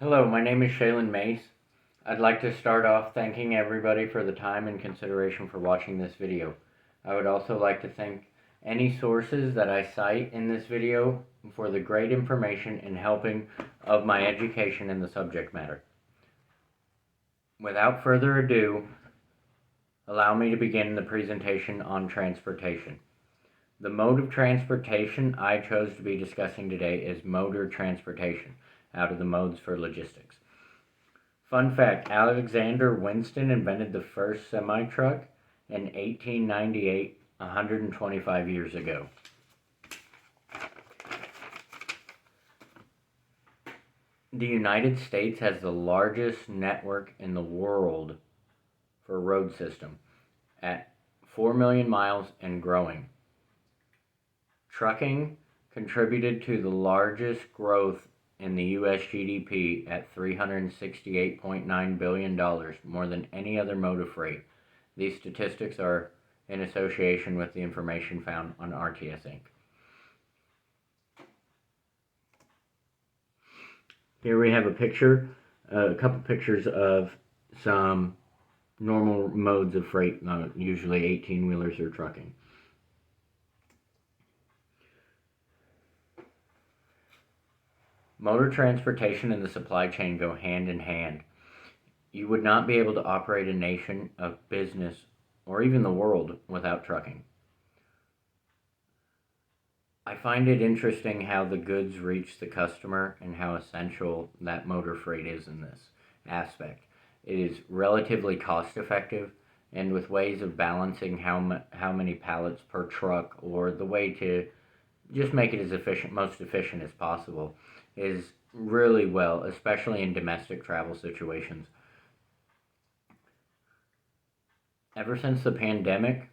Hello, my name is Shaylin Mace. I'd like to start off thanking everybody for the time and consideration for watching this video. I would also like to thank any sources that I cite in this video for the great information and helping of my education in the subject matter. Without further ado, allow me to begin the presentation on transportation. The mode of transportation I chose to be discussing today is motor transportation, out of the modes for logistics. Fun fact, Alexander Winston invented the first semi-truck in 1898, 125 years ago. The United States has the largest network in the world for road system at 4 million miles and growing. Trucking contributed to the largest growth in the U.S. GDP at $368.9 billion, more than any other mode of freight. These statistics are in association with the information found on RTS Inc. Here we have a couple pictures of some normal modes of freight, usually 18-wheelers or trucking. Motor transportation and the supply chain go hand in hand. You would not be able to operate a nation, a business, or even the world without trucking. I find it interesting how the goods reach the customer and how essential that motor freight is in this aspect. It is relatively cost effective, and with ways of balancing how many pallets per truck, or the way to just make it as most efficient as possible, is really well, especially in domestic travel situations. Ever since the pandemic,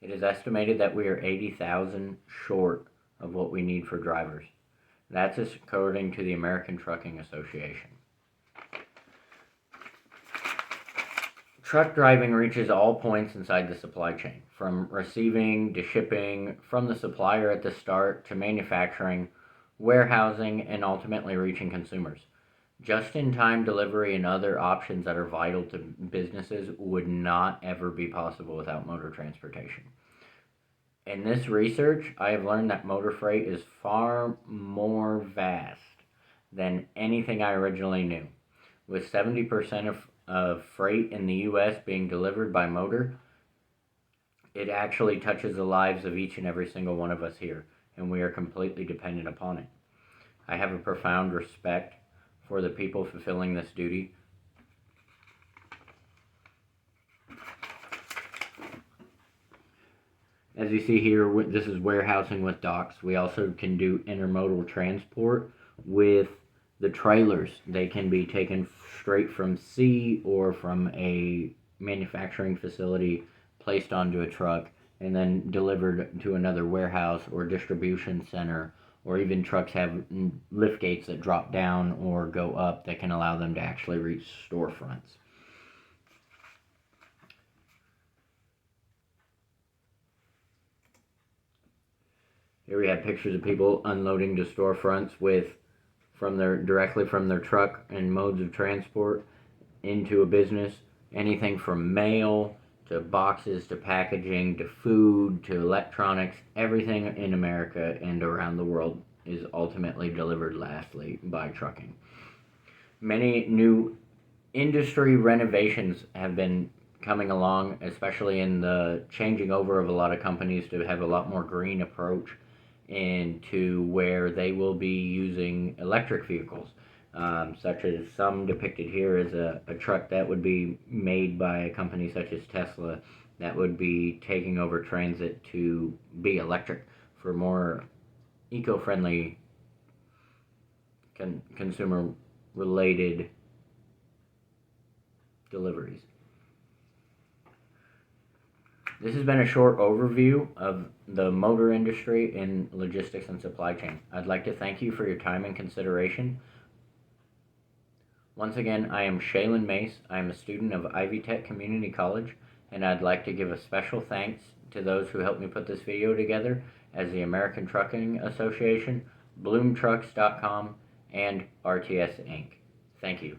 it is estimated that we are 80,000 short of what we need for drivers. That's according to the American Trucking Association. Truck driving reaches all points inside the supply chain, from receiving to shipping, from the supplier at the start to manufacturing, warehousing, and ultimately reaching consumers. Just-in-time delivery and other options that are vital to businesses would not ever be possible without motor transportation. In this research, I have learned that motor freight is far more vast than anything I originally knew. With 70% of freight in the U.S. being delivered by motor, it actually touches the lives of each and every single one of us here, and we are completely dependent upon it. I have a profound respect for the people fulfilling this duty. As you see here, this is warehousing with docks. We also can do intermodal transport with the trailers. They can be taken straight from sea or from a manufacturing facility, placed onto a truck, and then delivered to another warehouse or distribution center, or even trucks have lift gates that drop down or go up that can allow them to actually reach storefronts. Here we have pictures of people unloading to storefronts directly from their truck and modes of transport into a business. Anything from mail to boxes to packaging to food to electronics, everything in America and around the world is ultimately delivered lastly by trucking. Many new industry renovations have been coming along, especially in the changing over of a lot of companies to have a lot more green approach, into where they will be using electric vehicles, such as some depicted here as a truck that would be made by a company such as Tesla that would be taking over transit to be electric for more eco-friendly consumer-related deliveries. This has been a short overview of the motor industry in logistics and supply chain. I'd like to thank you for your time and consideration. Once again, I am Shaylin Mace. I am a student of Ivy Tech Community College, and I'd like to give a special thanks to those who helped me put this video together, as the American Trucking Association, BloomTrucks.com, and RTS Inc. Thank you.